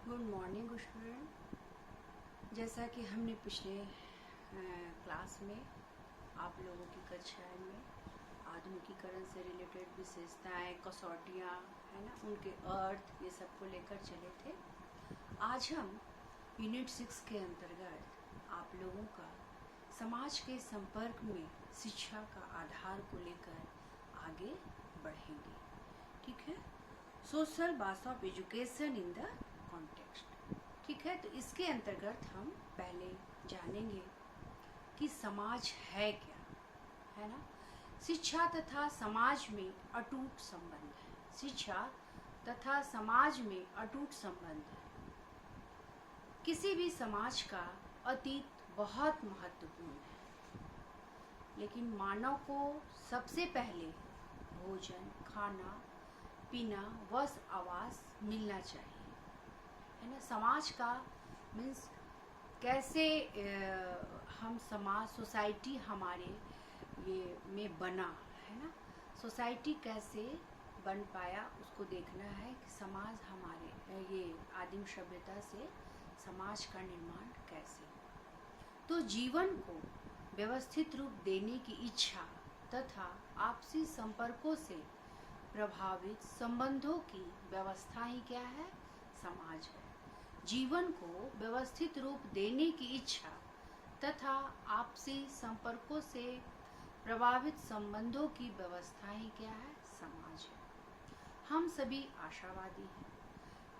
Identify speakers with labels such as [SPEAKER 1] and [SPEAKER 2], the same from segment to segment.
[SPEAKER 1] Good morning student. जैसा कि हमने पिछले क्लास में आप लोगों की कक्षाएं में आधुनिकीकरण से रिलेटेड विशेषताएं, कसौटियाँ है ना, उनके अर्थ, ये सब को लेकर चले थे। आज हम यूनिट 6 के अंतर्गत आप लोगों का समाज के संपर्क में शिक्षा का आधार को लेकर आगे बढ़ेंगे। ठीक है, सोशल बास of education in the context. ठीक है, तो इसके अंतर्गत हम पहले जानेंगे कि समाज है क्या, है ना। शिक्षा तथा समाज में अटूट संबंध है। शिक्षा तथा समाज में अटूट संबंध है। किसी भी समाज का अतीत बहुत महत्वपूर्ण है, लेकिन मानव को सबसे पहले भोजन, खाना पीना, वस्त्र, आवास मिलना चाहिए, है ना। समाज का मीन्स कैसे हम समाज, सोसाइटी हमारे ये में बना, है ना। सोसाइटी कैसे बन पाया उसको देखना है कि समाज हमारे ये आदिम सभ्यता से समाज का निर्माण कैसे। तो जीवन को व्यवस्थित रूप देने की इच्छा तथा आपसी संपर्कों से प्रभावित संबंधों की व्यवस्था ही क्या है? समाज है। जीवन को व्यवस्थित रूप देने की इच्छा तथा आपसी संपर्कों से प्रभावित संबंधों की व्यवस्था ही क्या है? समाज है। हम सभी आशावादी हैं।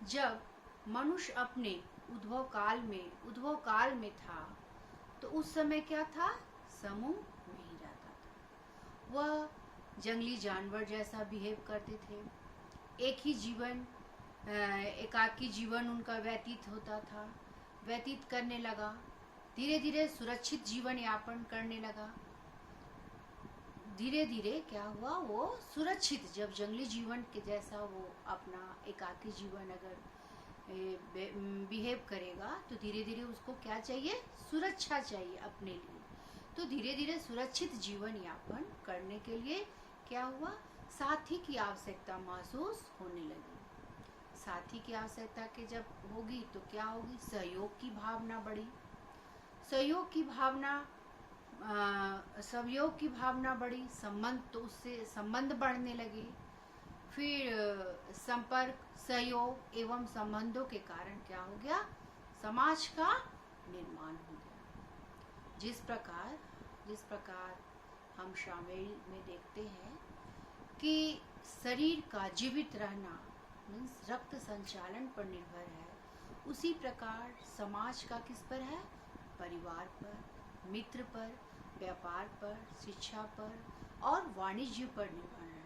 [SPEAKER 1] जब मनुष्य अपने उद्भव काल में था तो उस समय क्या था? समूह नहीं रहता था। वह जंगली जानवर जैसा बिहेव करते थे। एक ही जीवन, एकाकी जीवन उनका व्यतीत होता था, व्यतीत करने लगा। धीरे धीरे सुरक्षित जीवन यापन करने लगा। धीरे धीरे क्या हुआ? वो सुरक्षित, जब जंगली जीवन के जैसा वो अपना एकाकी जीवन अगर बिहेव करेगा तो धीरे धीरे उसको क्या चाहिए? सुरक्षा चाहिए अपने लिए। तो धीरे धीरे सुरक्षित जीवन यापन करने के लिए क्या हुआ? साथी की आवश्यकता महसूस होने लगी। साथी की आवश्यकता के जब होगी तो क्या होगी? सहयोग की भावना बढ़ी। सहयोग की भावना बढ़ी। संबंध, तो उससे संबंध बढ़ने लगे। फिर संपर्क, सहयोग एवं संबंधों के कारण क्या हो गया? समाज का निर्माण हो गया। जिस प्रकार हम शामिल में देखते हैं कि शरीर का जीवित रहना मीन्स रक्त संचालन पर निर्भर है, उसी प्रकार समाज का किस पर है? परिवार पर, मित्र पर, व्यापार पर, शिक्षा पर और वाणिज्य पर निर्भर है।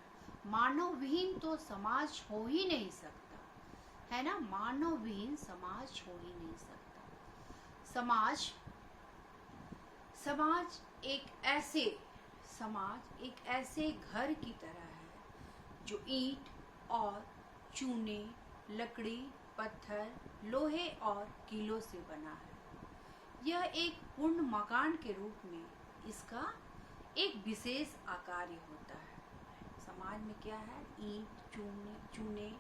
[SPEAKER 1] मानव विहीन तो समाज हो ही नहीं सकता, है ना। मानव विहीन समाज हो ही नहीं सकता। समाज एक ऐसे घर की तरह है जो ईंट और चूने, लकड़ी, पत्थर, लोहे और कीलों से बना है। यह एक पूर्ण मकान के रूप में इसका एक विशेष आकार होता है। समाज में क्या है? ईंट, चूने,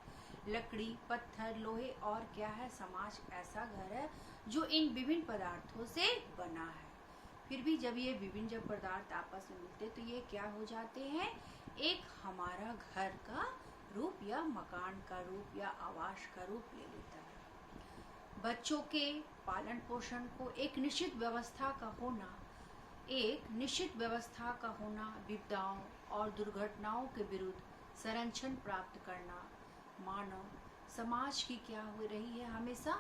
[SPEAKER 1] लकड़ी, पत्थर, लोहे और क्या है? समाज ऐसा घर है जो इन विभिन्न पदार्थों से बना है। फिर भी जब ये विभिन्न पदार्थ आपस में मिलते तो ये क्या हो जाते हैं? एक हमारा घर का रूप या मकान का रूप या आवास का रूप ले लेता है। बच्चों के पालन पोषण को एक निश्चित व्यवस्था का होना, विपदाओं और दुर्घटनाओं के विरुद्ध संरक्षण प्राप्त करना मानव समाज की क्या हो रही है? हमेशा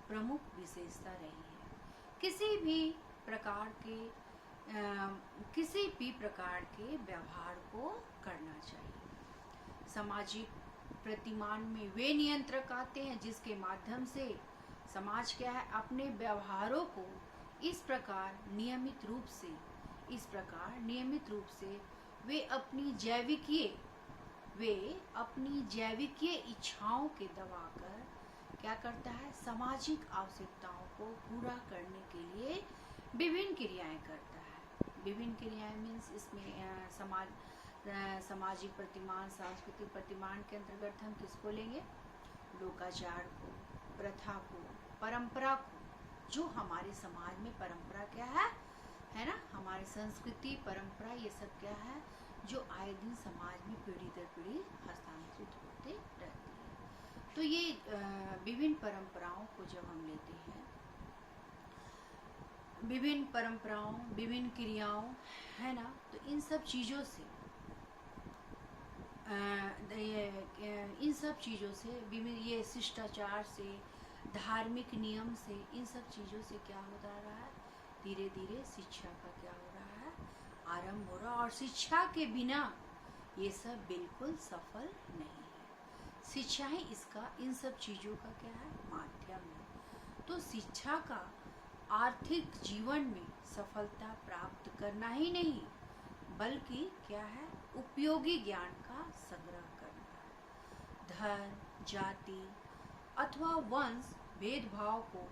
[SPEAKER 1] प्रमुख विशेषता रही है। किसी भी प्रकार के व्यवहार को करना चाहिए। सामाजिक प्रतिमान में वे नियंत्रक आते हैं जिसके माध्यम से समाज क्या है? अपने व्यवहारों को इस प्रकार नियमित रूप से वे अपनी जैविकीय इच्छाओं के दबाकर क्या करता है? सामाजिक आवश्यकताओं को पूरा करने के लिए विभिन्न क्रियाएं करता है। विभिन्न क्रियाएं मीन्स इसमें सामाजिक प्रतिमान, सांस्कृतिक प्रतिमान के अंतर्गत हम किसको लेंगे? लोकाचार को, प्रथा को, परंपरा को, जो हमारे समाज में परंपरा क्या है ना, हमारी संस्कृति परंपरा ये सब क्या है जो आए दिन समाज में पीढ़ी दर पीढ़ी हस्तांतरित होते रहती है। तो ये विभिन्न परंपराओं को जब हम लेते हैं, विभिन्न परंपराओं, विभिन्न क्रियाओं, है ना, तो इन सब चीज़ों से विभिन्न ये शिष्टाचार से, धार्मिक नियम से, इन सब चीज़ों से क्या होता रहा है, धीरे धीरे शिक्षा का क्या हो रहा है, आरंभ हो रहा है। और शिक्षा के बिना ये सब बिल्कुल सफल नहीं है। शिक्षा ही इसका, इन सब चीज़ों का क्या है, माध्यम है। तो शिक्षा का आर्थिक जीवन में सफलता प्राप्त करना ही नहीं, बल्कि क्या है, उपयोगी ज्ञान का संग्रह करना है। धर्म, जाति अथवा वंश भेदभाव को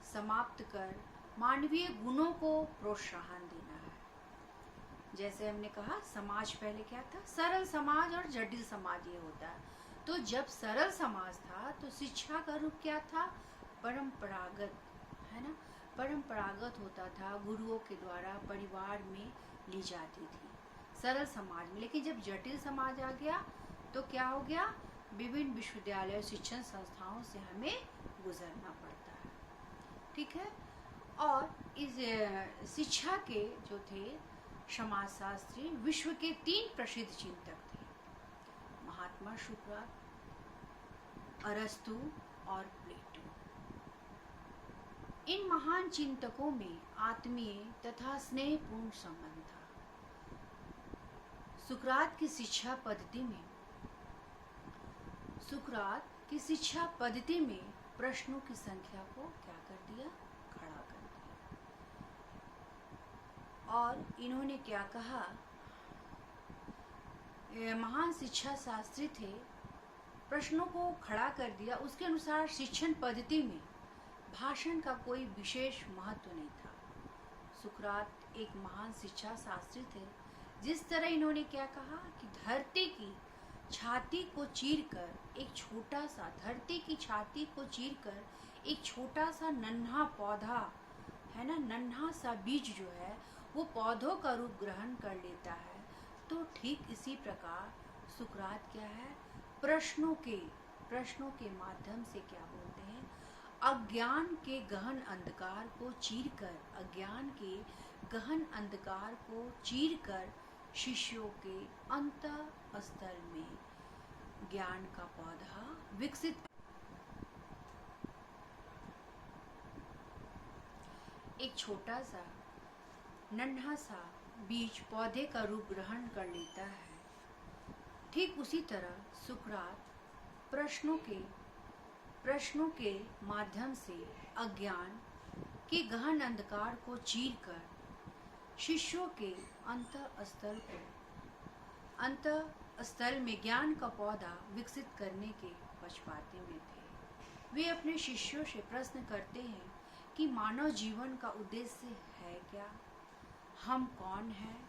[SPEAKER 1] समाप्त कर मानवीय गुणों को प्रोत्साहन देना है। जैसे हमने कहा, समाज पहले क्या था, सरल समाज और जटिल समाज ये होता है। तो जब सरल समाज था तो शिक्षा का रूप क्या था, परंपरागत, है ना, परंपरागत होता था, गुरुओं के द्वारा परिवार में ली जाती थी सरल समाज में। लेकिन जब जटिल समाज आ गया तो क्या हो गया, विभिन्न विश्वविद्यालय, शिक्षण संस्थाओं से हमें गुजरना पड़ता है, ठीक है। और इस शिक्षा के जो थे समाजशास्त्री, विश्व के 3 प्रसिद्ध चिंतक थे, महात्मा सुकरात, अरस्तु और प्लेटो। इन महान चिंतकों में आत्मीय तथा स्नेहपूर्ण संबंध था। सुकरात की शिक्षा पद्धति में प्रश्नों की संख्या को क्या कर दिया, खड़ा कर दिया। और इन्होंने क्या कहा, महान शिक्षा शास्त्री थे, प्रश्नों को खड़ा कर दिया। उसके अनुसार शिक्षण पद्धति में भाषण का कोई विशेष महत्व नहीं था। सुकरात एक महान शिक्षा शास्त्री थे। जिस तरह इन्होंने क्या कहा कि धरती की छाती को चीरकर एक छोटा सा, धरती की छाती को चीरकर एक छोटा सा नन्हा पौधा, है ना, नन्हा सा बीज जो है वो पौधों का रूप ग्रहण कर लेता है। तो ठीक इसी प्रकार सुकरात क्या है, प्रश्नों के माध्यम से क्या बोलते हैं, अज्ञान के गहन अंधकार को चीरकर शिष्यों के अंतःस्थल में ज्ञान का पौधा विकसित, एक छोटा सा नन्हा सा बीज पौधे का रूप ग्रहण कर लेता है। ठीक उसी तरह सुकरात प्रश्नों के माध्यम से अज्ञान के गहन अंधकार को चीरकर शिष्यों के अंतःस्थल में ज्ञान का पौधा विकसित करने के पक्षपाती में थे। वे अपने शिष्यों से प्रश्न करते हैं कि मानव जीवन का उद्देश्य है क्या, हम कौन हैं,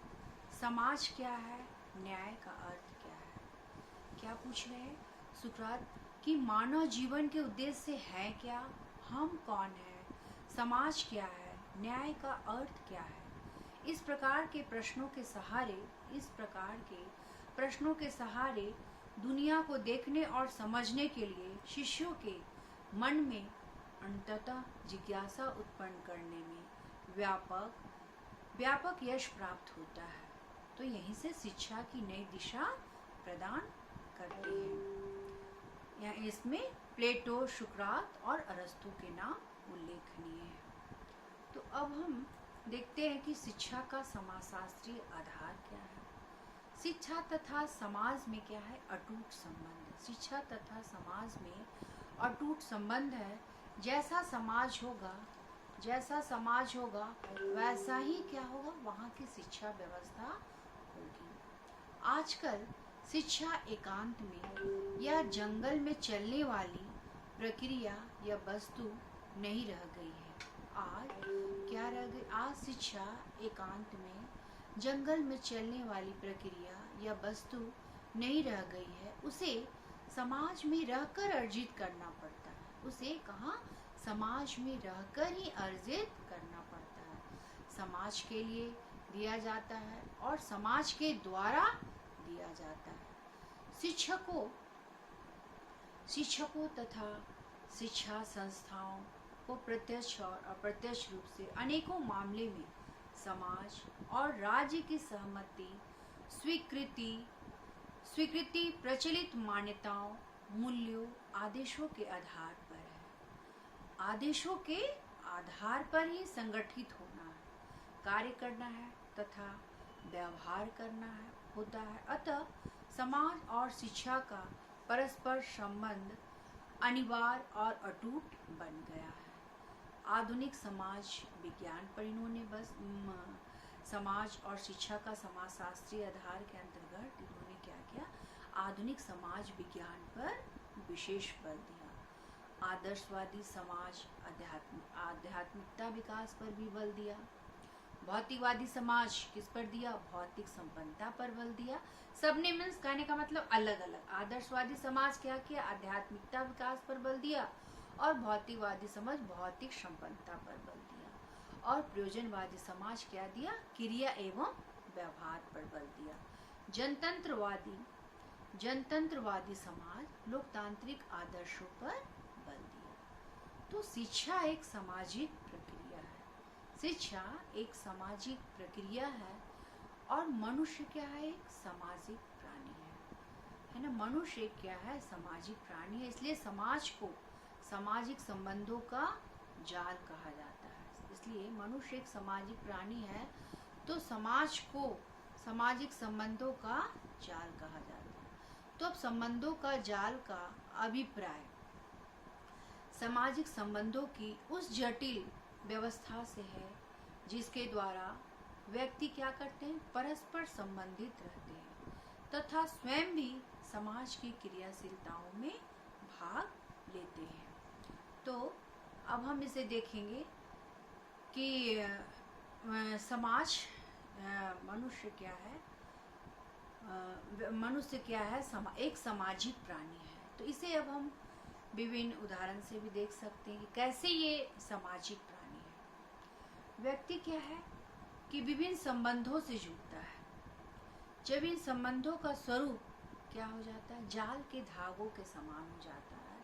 [SPEAKER 1] समाज क्या है, न्याय का अर्थ क्या है। क्या पूछ रहे हैं सुकरात कि मानव जीवन के उद्देश्य है क्या, हम कौन हैं, समाज क्या है, न्याय का अर्थ क्या है। इस प्रकार के प्रश्नों के सहारे दुनिया को देखने और समझने के लिए शिष्यों के मन में अंततः जिज्ञासा उत्पन्न करने में व्यापक यश प्राप्त होता है। तो यहीं से शिक्षा की नई दिशा प्रदान करती है। यहाँ इसमें प्लेटो, सुकरात और अरस्तु के नाम उल्लेखनीय है। तो अब हम देखते हैं कि शिक्षा का समाजशास्त्रीय आधार क्या है। शिक्षा तथा समाज में क्या है, अटूट संबंध। शिक्षा तथा समाज में अटूट संबंध है। जैसा समाज होगा वैसा ही क्या होगा, वहाँ की शिक्षा व्यवस्था होगी। आजकल शिक्षा एकांत में या जंगल में चलने वाली प्रक्रिया या वस्तु नहीं रह गई है। आज शिक्षा एकांत में, जंगल में चलने वाली प्रक्रिया या वस्तु नहीं रह गई है। उसे समाज में रहकर अर्जित करना पड़ता है। उसे कहाँ, समाज में रहकर ही अर्जित करना पड़ता है। समाज के लिए दिया जाता है और समाज के द्वारा दिया जाता है। शिक्षकों तथा शिक्षा संस्थाओं को प्रत्यक्ष और अप्रत्यक्ष रूप से अनेकों मामले में समाज और राज्य की सहमति, स्वीकृति, प्रचलित मान्यताओं, मूल्यों, आदेशों के आधार पर है। आदेशों के आधार पर ही संगठित होना है, कार्य करना है तथा व्यवहार करना है होता है। अतः समाज और शिक्षा का परस्पर संबंध अनिवार्य और अटूट बन गया है। आधुनिक समाज विज्ञान पर इन्होंने बस समाज और शिक्षा का समाजशास्त्रीय आधार के अंतर्गत इन्होंने क्या किया, आधुनिक समाज विज्ञान पर विशेष बल दिया। आदर्शवादी समाज आध्यात्मिकता विकास पर भी बल दिया। भौतिकवादी समाज किस पर दिया, भौतिक संपन्नता पर बल दिया। सबने मीन्स कहने का मतलब अलग अलग। आदर्शवादी समाज क्या किया, आध्यात्मिकता विकास पर बल दिया, और भौतिकवादी समाज भौतिक संपन्नता पर बल दिया, और प्रयोजनवादी समाज क्या दिया, क्रिया एवं व्यवहार पर बल दिया। जनतंत्रवादी समाज लोकतांत्रिक आदर्शों पर बल दिया। तो शिक्षा एक सामाजिक प्रक्रिया है। शिक्षा एक सामाजिक प्रक्रिया है और मनुष्य क्या है, एक सामाजिक प्राणी है ना। मनुष्य क्या है, सामाजिक प्राणी है। इसलिए समाज को सामाजिक संबंधों का जाल कहा जाता है। इसलिए मनुष्य एक सामाजिक प्राणी है, तो समाज को सामाजिक संबंधों का जाल कहा जाता है। तो अब संबंधों का जाल का अभिप्राय सामाजिक संबंधों की उस जटिल व्यवस्था से है जिसके द्वारा व्यक्ति क्या करते हैं, परस्पर संबंधित रहते हैं तथा स्वयं भी समाज की क्रियाशीलताओं में भाग लेते हैं। तो अब हम इसे देखेंगे कि समाज मनुष्य क्या है, एक सामाजिक प्राणी है। तो इसे अब हम विभिन्न उदाहरण से भी देख सकते हैं कि कैसे ये सामाजिक प्राणी है। व्यक्ति क्या है कि विभिन्न संबंधों से जुड़ता है। जब इन संबंधों का स्वरूप क्या हो जाता है, जाल के धागों के समान हो जाता है,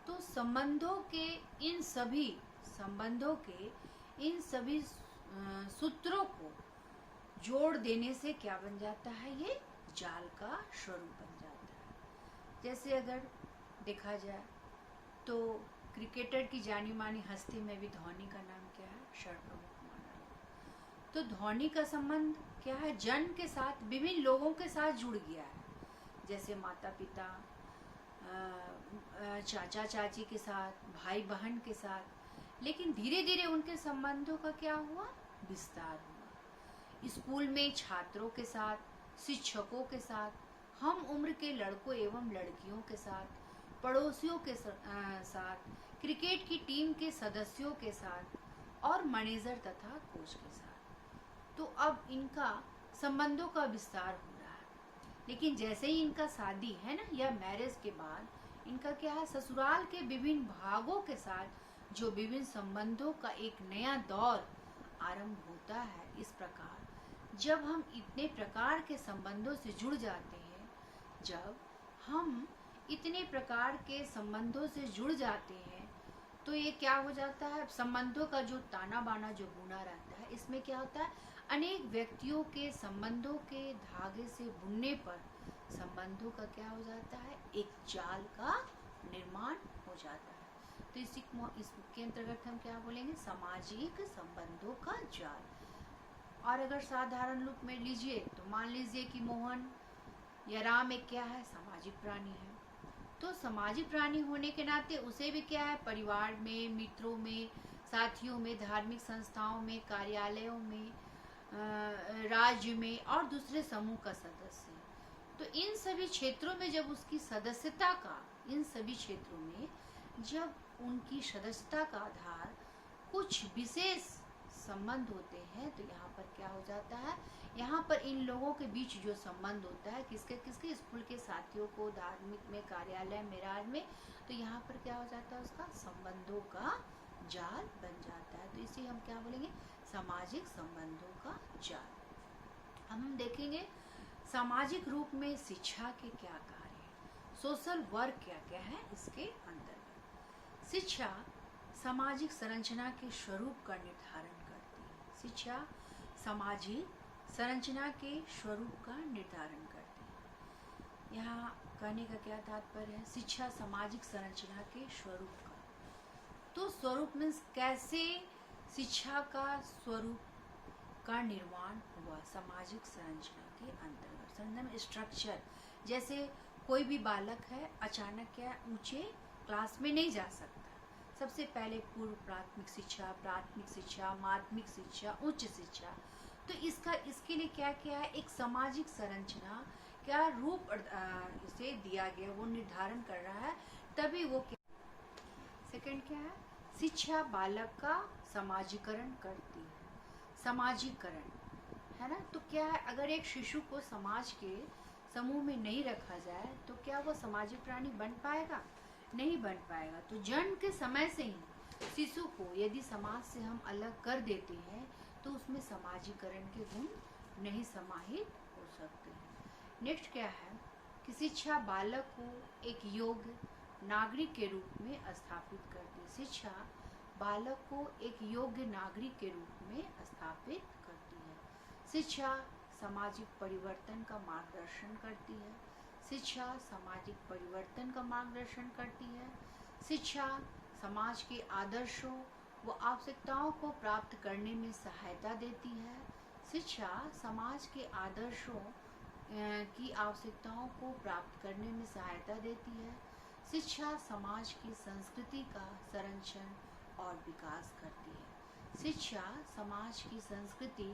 [SPEAKER 1] तो संबंधों के इन सभी सूत्रों को जोड़ देने से क्या बन जाता है, ये जाल का स्वरूप बन जाता है। जैसे अगर देखा जाए तो क्रिकेटर की जानी मानी हस्ती में भी धोनी का नाम क्या है, सर्वप्रमुख माना है। तो धोनी का संबंध क्या है, जन्म के साथ विभिन्न लोगों के साथ जुड़ गया है, जैसे माता पिता, चाचा चाची के साथ, भाई बहन के साथ। लेकिन धीरे धीरे उनके संबंधों का क्या हुआ, विस्तार हुआ। स्कूल में छात्रों के साथ, शिक्षकों के साथ, हम उम्र के लड़कों एवं लड़कियों के साथ, पड़ोसियों के साथ, क्रिकेट की टीम के सदस्यों के साथ और मैनेजर तथा कोच के साथ। तो अब इनका संबंधों का विस्तार हो रहा है। लेकिन जैसे ही इनका शादी है ना, या मैरिज के बाद इनका क्या है, ससुराल के विभिन्न भागों के साथ जो विभिन्न संबंधों का एक नया दौर आरंभ होता है। इस प्रकार जब हम इतने प्रकार के संबंधों से जुड़ जाते हैं, तो ये क्या हो जाता है, संबंधों का जो ताना बाना जो बुना रहता है, इसमें क्या होता है, अनेक व्यक्तियों के संबंधों के धागे से बुनने पर संबंधों का क्या हो जाता है, एक जाल का निर्माण हो जाता है। तो इसके अंतर्गत हम क्या बोलेंगे, सामाजिक संबंधों का जाल। और अगर साधारण रूप में लीजिए तो मान लीजिए कि मोहन या राम एक क्या है, सामाजिक प्राणी है। तो सामाजिक प्राणी होने के नाते उसे भी क्या है, परिवार में, मित्रों में, साथियों में, धार्मिक संस्थाओं में, कार्यालयों में, राज्य में और दूसरे समूह का सदस्य। तो इन सभी क्षेत्रों में जब उसकी सदस्यता का, इन सभी क्षेत्रों में जब उनकी सदस्यता का आधार कुछ विशेष संबंध होते हैं तो यहाँ पर क्या हो जाता है, यहाँ पर इन लोगों के बीच जो संबंध होता है किसके किसके, स्कूल के साथियों को, धार्मिक में, कार्यालय में, राज में, तो यहाँ पर क्या हो जाता है, उसका संबंधों का जाल बन जाता है। तो इसे हम क्या बोलेंगे, सामाजिक संबंधों का जाल। हम देखेंगे सामाजिक रूप में शिक्षा के क्या कार्य हैं, सोशल वर्क क्या क्या है इसके अंतर्गत। शिक्षा सामाजिक संरचना के स्वरूप का निर्धारण करती है। शिक्षा सामाजिक संरचना के स्वरूप का निर्धारण करती है। यहाँ कहने का क्या तात्पर्य है, शिक्षा सामाजिक संरचना के स्वरूप का, तो स्वरूप मीन्स कैसे शिक्षा का स्वरूप का निर्माण हुआ सामाजिक संरचना के अंतर्गत। संरचना स्ट्रक्चर, जैसे कोई भी बालक है अचानक क्या ऊंचे क्लास में नहीं जा सकता, सबसे पहले पूर्व प्राथमिक शिक्षा, माध्यमिक शिक्षा, उच्च शिक्षा, तो इसके लिए क्या किया है, एक सामाजिक संरचना क्या रूप इसे दिया गया, वो निर्धारण कर रहा है, तभी वो सेकंड क्या है, शिक्षा बालक का समाजीकरण करती है। समाजीकरण है ना, तो क्या है, अगर एक शिशु को समाज के समूह में नहीं रखा जाए तो क्या वो सामाजिक प्राणी बन पाएगा, नहीं बन पाएगा। तो जन्म के समय से ही शिशु को यदि समाज से हम अलग कर देते हैं तो उसमें समाजीकरण के गुण नहीं समाहित हो सकते हैं। नेक्स्ट क्या है कि शिक्षा बालक को एक योग्य नागरिक के रूप में स्थापित करती है। शिक्षा बालक को एक योग्य नागरिक के रूप में स्थापित करती है। शिक्षा सामाजिक परिवर्तन का मार्गदर्शन करती है। शिक्षा सामाजिक परिवर्तन का मार्गदर्शन करती है। शिक्षा समाज के आदर्शों व आवश्यकताओं को प्राप्त करने में सहायता देती है। शिक्षा समाज के आदर्शों की आवश्यकताओं को प्राप्त करने में सहायता देती है। शिक्षा समाज की संस्कृति का संरक्षण और विकास करती है। शिक्षा समाज की संस्कृति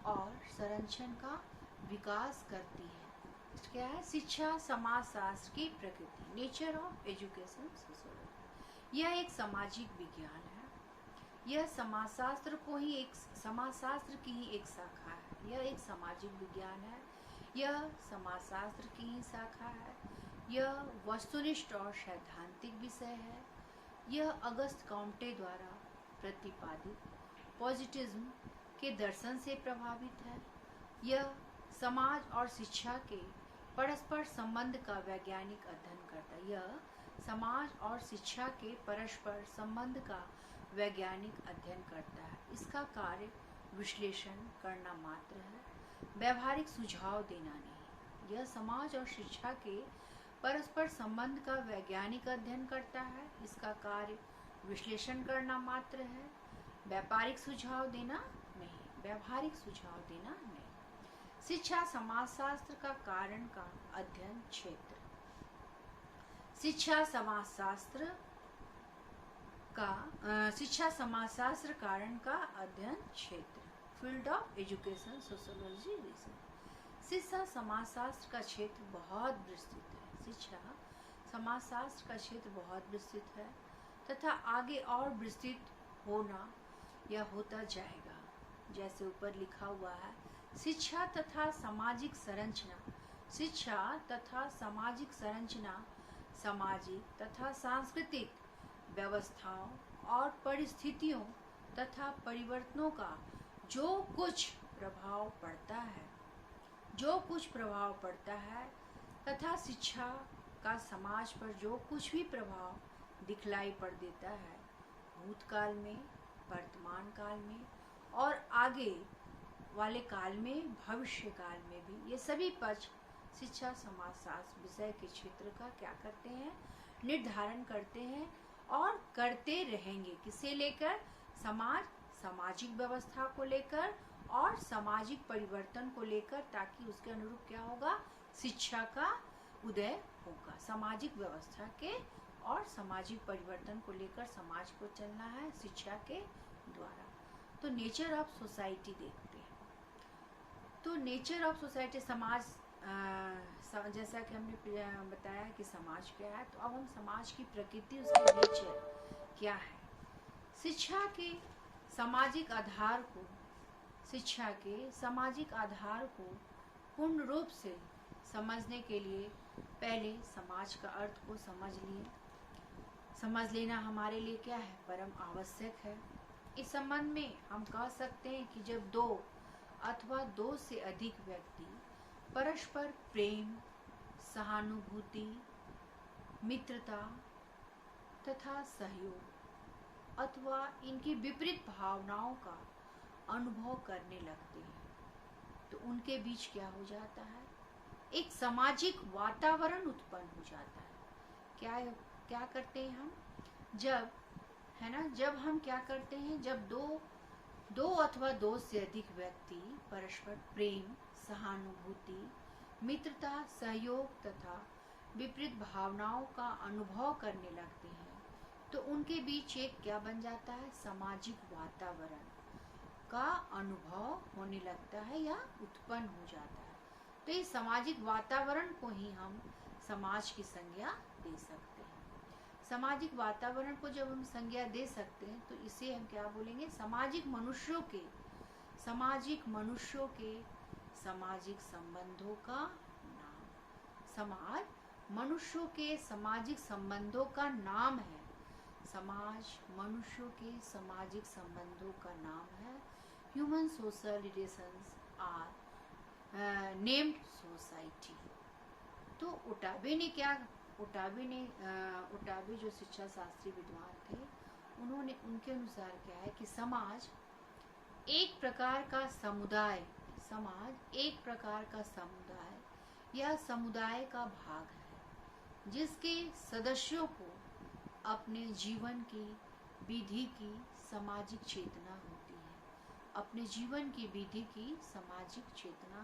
[SPEAKER 1] और संरक्षण का विकास करती है। क्या है, शिक्षा समाजशास्त्र की प्रकृति, नेचर ऑफ एजुकेशन सोशियोलॉजी, यह एक सामाजिक विज्ञान है। यह समाजशास्त्र की ही एक शाखा है। यह एक सामाजिक विज्ञान है, यह समाजशास्त्र की ही शाखा है। यह वस्तुनिष्ठ और सैद्धांतिक विषय है। यह अगस्त कॉम्टे द्वारा प्रतिपादित पॉजिटिज्म के दर्शन से प्रभावित है। यह समाज और शिक्षा के परस्पर संबंध का वैज्ञानिक अध्ययन करता है। यह समाज और शिक्षा के परस्पर संबंध का वैज्ञानिक अध्ययन करता है। इसका कार्य विश्लेषण करना मात्र है, व्यवहारिक सुझाव देना नहीं। यह समाज और शिक्षा के परस्पर संबंध का वैज्ञानिक अध्ययन करता है। इसका कार्य विश्लेषण करना मात्र है, व्यापारिक सुझाव देना नहीं, व्यवहारिक सुझाव देना नहीं। शिक्षा समाजशास्त्र का कारण का अध्ययन क्षेत्र। शिक्षा समाजशास्त्र कारण का अध्ययन क्षेत्र, field of education sociology research. शिक्षा समाजशास्त्र का क्षेत्र बहुत विस्तृत है। शिक्षा समाजशास्त्र का क्षेत्र बहुत विस्तृत है तथा आगे और विस्तृत होना या होता जाएगा। जैसे ऊपर लिखा हुआ है, शिक्षा तथा सामाजिक संरचना। शिक्षा तथा सामाजिक संरचना सामाजिक तथा सांस्कृतिक व्यवस्थाओं और परिस्थितियों तथा परिवर्तनों का जो कुछ प्रभाव पड़ता है तथा शिक्षा का समाज पर जो कुछ भी प्रभाव दिखलाई पड़ देता है, भूतकाल में, वर्तमान काल में और आगे वाले काल में, भविष्य काल में भी, ये सभी पक्ष शिक्षा समाजशास्त्र विषय के क्षेत्र का क्या करते हैं, निर्धारण करते हैं और करते रहेंगे। किसे लेकर, सामाजिक व्यवस्था को लेकर और सामाजिक परिवर्तन को लेकर, ताकि उसके अनुरूप क्या होगा, शिक्षा का उदय होगा। सामाजिक व्यवस्था के और सामाजिक परिवर्तन को लेकर समाज को चलना है शिक्षा के द्वारा। तो नेचर ऑफ सोसाइटी देखते हैं। तो नेचर ऑफ सोसाइटी, समाज, जैसा कि हमने बताया कि समाज क्या है, तो अब हम समाज की प्रकृति, उसकी नेचर क्या है। शिक्षा के सामाजिक आधार को, शिक्षा के सामाजिक आधार को पूर्ण रूप से समझने के लिए पहले समाज का अर्थ को समझ लेना हमारे लिए क्या है, परम आवश्यक है। इस संबंध में हम कह सकते हैं कि जब दो अथवा दो से अधिक व्यक्ति परस्पर प्रेम, सहानुभूति, मित्रता तथा सहयोग अथवा इनकी विपरीत भावनाओं का अनुभव करने लगते हैं तो उनके बीच क्या हो जाता है, एक सामाजिक वातावरण उत्पन्न हो जाता है। क्या करते हैं हम, जब हम क्या करते हैं, जब दो अथवा दो से अधिक व्यक्ति परस्पर प्रेम, सहानुभूति, मित्रता, सहयोग तथा विपरीत भावनाओं का अनुभव करने लगते हैं तो उनके बीच एक क्या बन जाता है, सामाजिक वातावरण का अनुभव होने लगता है या उत्पन्न हो जाता है। तो इस सामाजिक वातावरण को ही हम समाज की संज्ञा दे सकते हैं। सामाजिक वातावरण को जब हम संज्ञा दे सकते हैं तो इसे हम क्या बोलेंगे, सामाजिक मनुष्यों के सामाजिक संबंधों का नाम। समाज मनुष्यों के सामाजिक संबंधों का नाम है। समाज मनुष्यों के सामाजिक संबंधों का नाम है। Human social relations are named society. तो ओटावे जो शिक्षा शास्त्री विद्वान थे, उनके अनुसार क्या है कि समाज एक प्रकार का समुदाय या समुदाय का भाग है जिसके सदस्यों को अपने जीवन की विधि की सामाजिक चेतना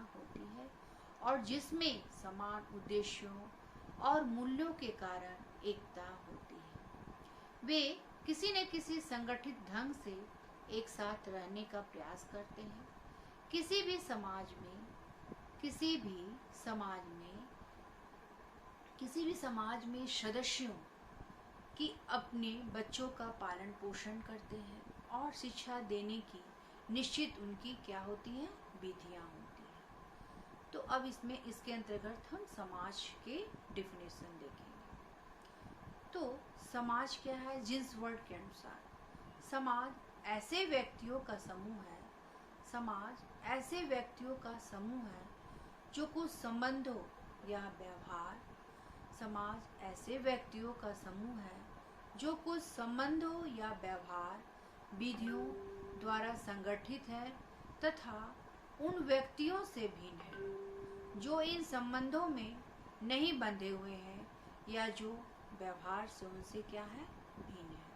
[SPEAKER 1] होती है और जिसमें समान उद्देश्यों और मूल्यों के कारण एकता होती है। वे किसी न किसी संगठित ढंग से एक साथ रहने का प्रयास करते हैं। किसी भी समाज में सदस्यों की अपने बच्चों का पालन पोषण करते हैं और शिक्षा देने की निश्चित उनकी क्या होती है, विधियां होती है। तो अब इसके अंतर्गत हम समाज के डिफिनेशन देखेंगे। तो समाज क्या है, जिस वर्ड के अनुसार समाज ऐसे व्यक्तियों का समूह है जो कुछ संबंधों या व्यवहार विधियों द्वारा संगठित है तथा उन व्यक्तियों से भिन्न है जो इन संबंधों में नहीं बंधे हुए हैं या जो व्यवहार से उनसे क्या है, भिन्न है।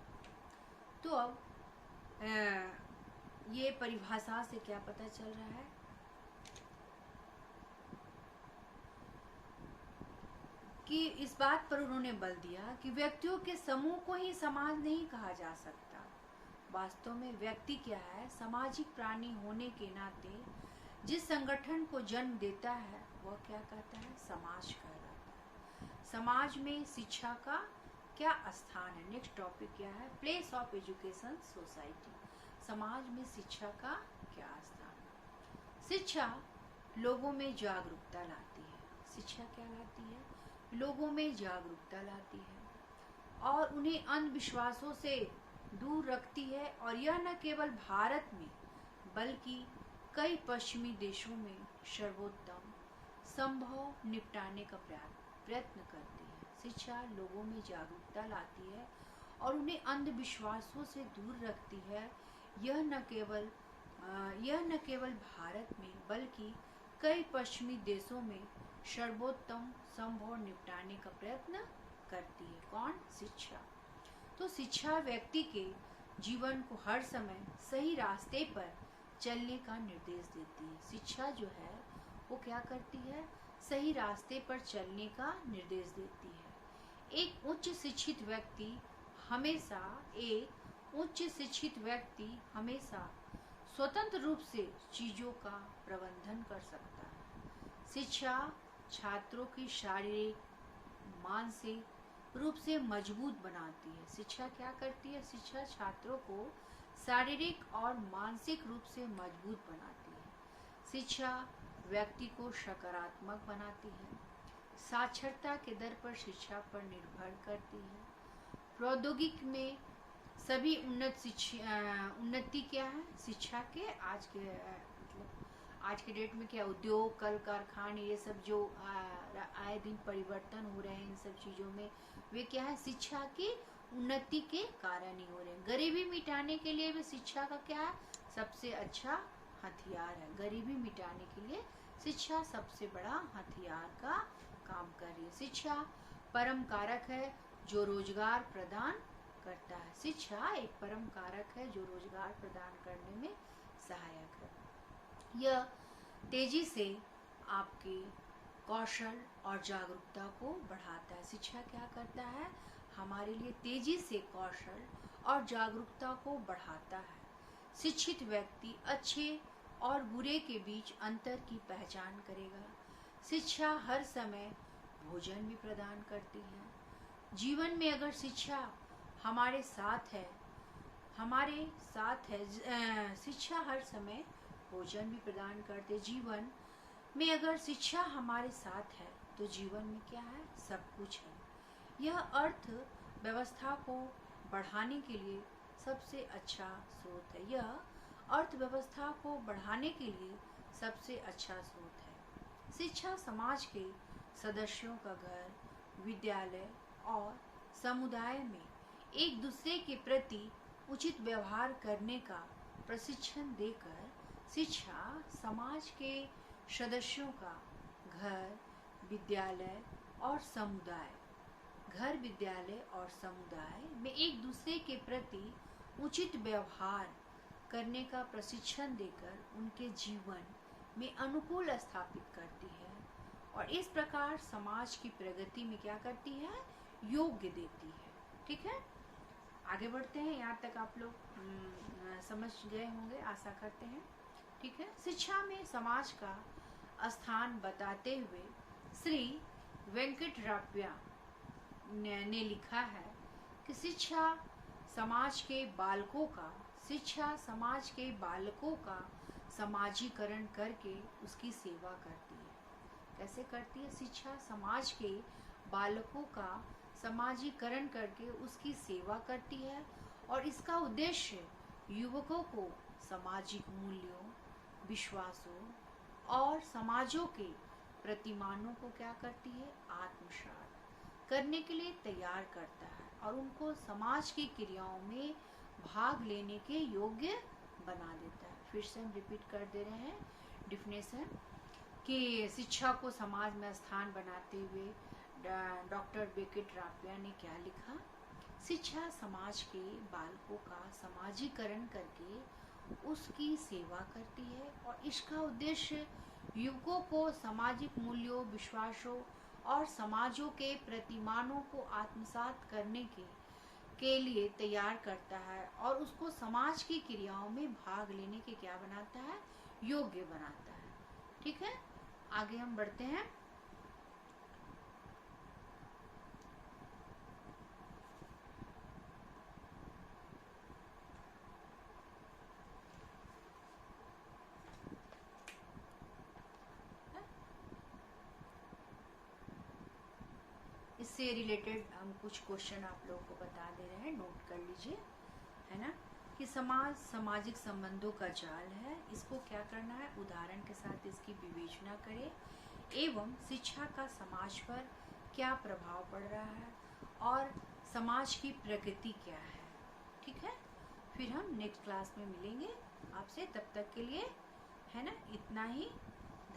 [SPEAKER 1] तो अब ये परिभाषा से क्या पता चल रहा है कि इस बात पर उन्होंने बल दिया कि व्यक्तियों के समूह को ही समाज नहीं कहा जा सकता। वास्तव में व्यक्ति क्या है, सामाजिक प्राणी होने के नाते जिस संगठन को जन्म देता है वह क्या कहता है, समाज कहलाता है। समाज में शिक्षा का क्या स्थान है, नेक्स्ट टॉपिक क्या है, प्लेस ऑफ एजुकेशन सोसाइटी। समाज में शिक्षा का क्या स्थान है। शिक्षा लोगों में जागरूकता लाती है। शिक्षा क्या लाती है, लोगों में जागरूकता लाती है और उन्हें अंधविश्वासों से दूर रखती है। और यह न केवल भारत में बल्कि कई पश्चिमी देशों में सर्वोत्तम संभव निपटाने का प्रयत्न करती है। शिक्षा लोगों में जागरूकता लाती है और उन्हें अंधविश्वासों से दूर रखती है। यह न केवल भारत में बल्कि कई पश्चिमी देशों में सर्वोत्तम संभव निपटाने का प्रयत्न करती है। कौन, शिक्षा। तो शिक्षा व्यक्ति के जीवन को हर समय सही रास्ते पर चलने का निर्देश देती है। शिक्षा जो है वो क्या करती है, सही रास्ते पर चलने का निर्देश देती है। एक उच्च शिक्षित व्यक्ति हमेशा स्वतंत्र रूप से चीजों का प्रबंधन कर सकता है। शिक्षा छात्रों की शारीरिक, मानसिक रूप से मजबूत बनाती है। शिक्षा क्या करती है, शिक्षा छात्रों को शारीरिक और मानसिक रूप से मजबूत बनाती है। शिक्षा व्यक्ति को सकारात्मक बनाती है। साक्षरता के दर पर शिक्षा पर निर्भर करती है। प्रौद्योगिकी में सभी उन्नति क्या है शिक्षा के आज के आज के डेट में क्या उद्योग कल कारखाने ये सब जो आए दिन परिवर्तन हो रहे हैं, इन सब चीज़ों में वे क्या है शिक्षा की उन्नति के कारण ही हो रहे हैं। गरीबी मिटाने के लिए भी शिक्षा का क्या है सबसे अच्छा हथियार है। गरीबी मिटाने के लिए शिक्षा सबसे बड़ा हथियार का काम कर रही है। शिक्षा परम कारक है जो रोजगार प्रदान करता है। शिक्षा एक परम कारक है जो रोजगार प्रदान करने में सहायक है। यह तेजी से आपके कौशल और जागरूकता को बढ़ाता है। शिक्षा क्या करता है हमारे लिए तेजी से कौशल और जागरूकता को बढ़ाता है। शिक्षित व्यक्ति अच्छे और बुरे के बीच अंतर की पहचान करेगा। शिक्षा हर समय भोजन भी प्रदान करती है। जीवन में अगर शिक्षा हमारे साथ है शिक्षा हर समय भोजन भी प्रदान करते। जीवन में अगर शिक्षा हमारे साथ है तो जीवन में क्या है सब कुछ है। यह अर्थ व्यवस्था को बढ़ाने के लिए सबसे अच्छा स्रोत है। यह अर्थव्यवस्था को बढ़ाने के लिए सबसे अच्छा स्रोत है। शिक्षा समाज के सदस्यों का घर, विद्यालय और समुदाय में एक दूसरे के प्रति उचित व्यवहार करने का प्रशिक्षण देकर शिक्षा समाज के सदस्यों का घर, विद्यालय और समुदाय में एक दूसरे के प्रति उचित व्यवहार करने का प्रशिक्षण देकर उनके जीवन में अनुकूल स्थापित करती है और इस प्रकार समाज की प्रगति में क्या करती है योग्य देती है। ठीक है, आगे बढ़ते हैं। यहाँ तक आप लोग समझ गए होंगे आशा करते हैं। ठीक है, शिक्षा में समाज का स्थान बताते हुए श्री वेंकटराप्या ने लिखा है कि शिक्षा समाज के बालकों का समाजीकरण करके उसकी सेवा करती है। कैसे करती है? शिक्षा समाज के बालकों का समाजीकरण करके उसकी सेवा करती है और इसका उद्देश्य युवकों को सामाजिक मूल्यों, विश्वासों और समाजों के प्रतिमानों को क्या करती है आत्मसात करने के लिए तैयार करता है और उनको समाज की क्रियाओं में भाग लेने के योग्य बना देता है। फिर से हम रिपीट कर दे रहे हैं डिफिनेशन कि शिक्षा को समाज में स्थान बनाते हुए डॉक्टर वेंकटराप्या ने क्या लिखा? शिक्षा समाज के बालकों का समाजीकरण करके उसकी सेवा करती है और इसका उद्देश्य युवकों को सामाजिक मूल्यों, विश्वासों और समाजों के प्रतिमानों को आत्मसात करने के लिए तैयार करता है और उसको समाज की क्रियाओं में भाग लेने के क्या बनाता है योग्य बनाता है। ठीक है, आगे हम बढ़ते हैं। इससे रिलेटेड हम कुछ क्वेश्चन आप लोगों को बता दे रहे हैं, नोट कर लीजिए, है ना। कि समाज सामाजिक संबंधों का जाल है, इसको क्या करना है उदाहरण के साथ इसकी विवेचना करें एवं शिक्षा का समाज पर क्या प्रभाव पड़ रहा है और समाज की प्रगति क्या है। ठीक है, फिर हम नेक्स्ट क्लास में मिलेंगे आपसे, तब तक के लिए है ना इतना ही।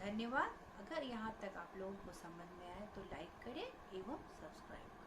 [SPEAKER 1] धन्यवाद। अगर यहाँ तक आप लोगों को समझ में आए तो लाइक करें एवं सब्सक्राइब।